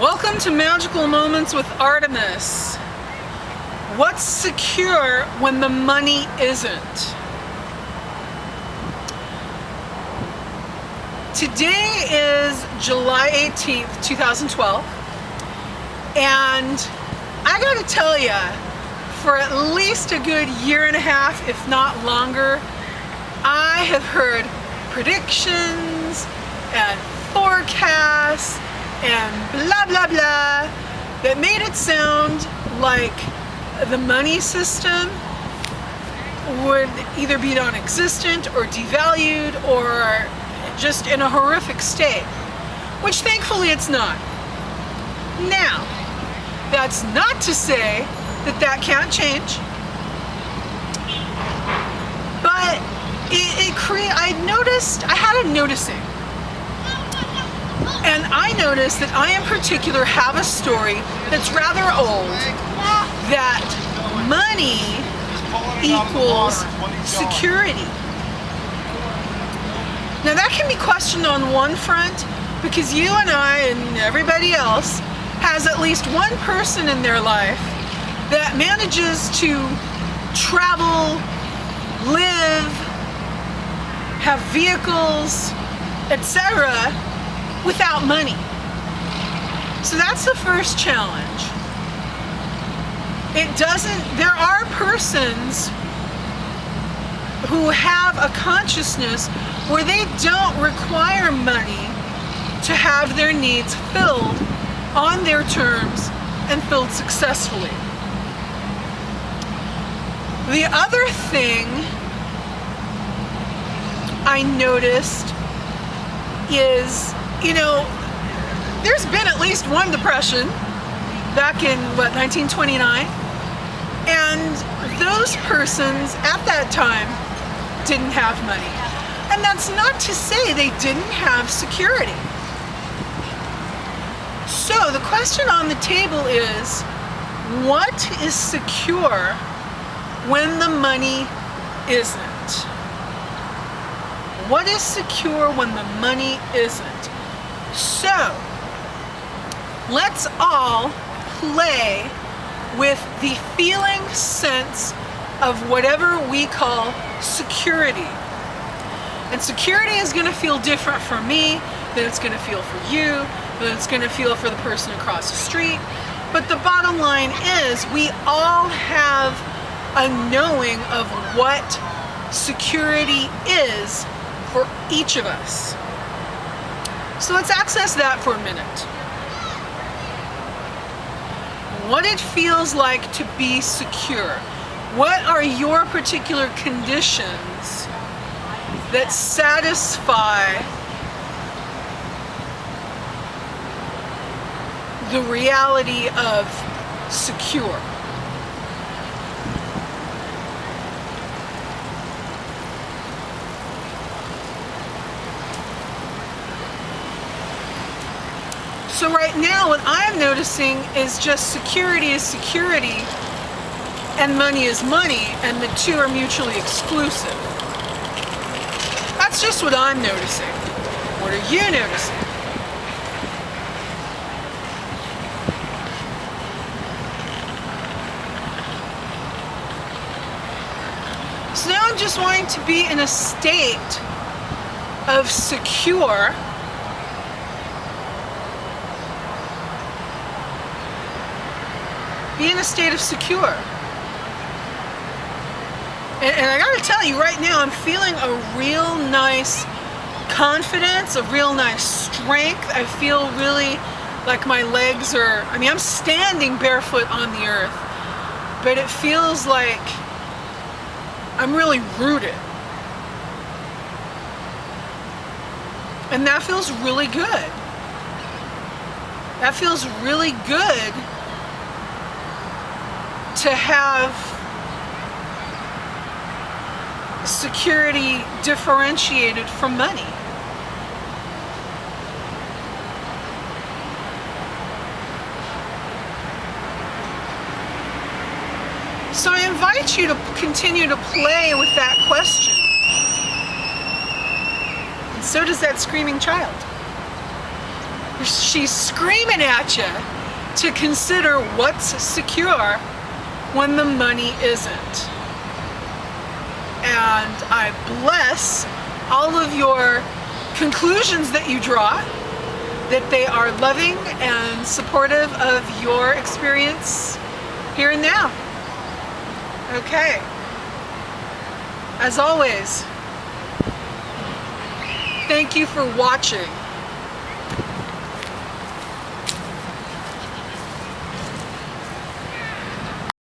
Welcome to Magical Moments with Artemis. What's secure when the money isn't? Today is July 18th, 2012, and I gotta tell you, for at least a good year and a half, if not longer, I have heard predictions and forecasts and blah blah blah that made it sound like the money system would either be non-existent or devalued or just in a horrific state, which thankfully it's not. Now, that's not to say that that can't change, but I had a noticing. And I noticed that I in particular have a story that's rather old, that money equals security. Now that can be questioned on one front, because you and I and everybody else has at least one person in their life that manages to travel, live, have vehicles, etc. without money. So that's the first challenge. There are persons who have a consciousness where they don't require money to have their needs filled on their terms and filled successfully. The other thing I noticed is, there's been at least one depression back in, 1929? And those persons at that time didn't have money. And that's not to say they didn't have security. So the question on the table is, what is secure when the money isn't? What is secure when the money isn't? So, let's all play with the feeling sense of whatever we call security. And security is going to feel different for me than it's going to feel for you, than it's going to feel for the person across the street. But the bottom line is, we all have a knowing of what security is for each of us. So let's access that for a minute. What it feels like to be secure. What are your particular conditions that satisfy the reality of secure? So right now what I'm noticing is just security is security and money is money, and the two are mutually exclusive. That's just what I'm noticing. What are you noticing? So now I'm just wanting to be in a state of secure, be in a state of secure. And I gotta tell you right now, I'm feeling a real nice confidence, a real nice strength. I feel really like my legs are, I'm standing barefoot on the earth, but it feels like I'm really rooted. And that feels really good. That feels really good to have security differentiated from money. So I invite you to continue to play with that question. And so does that screaming child. she's screaming at you to consider what's secure when the money isn't. And I bless all of your conclusions that you draw, that they are loving and supportive of your experience here and now. Okay. As always, thank you for watching.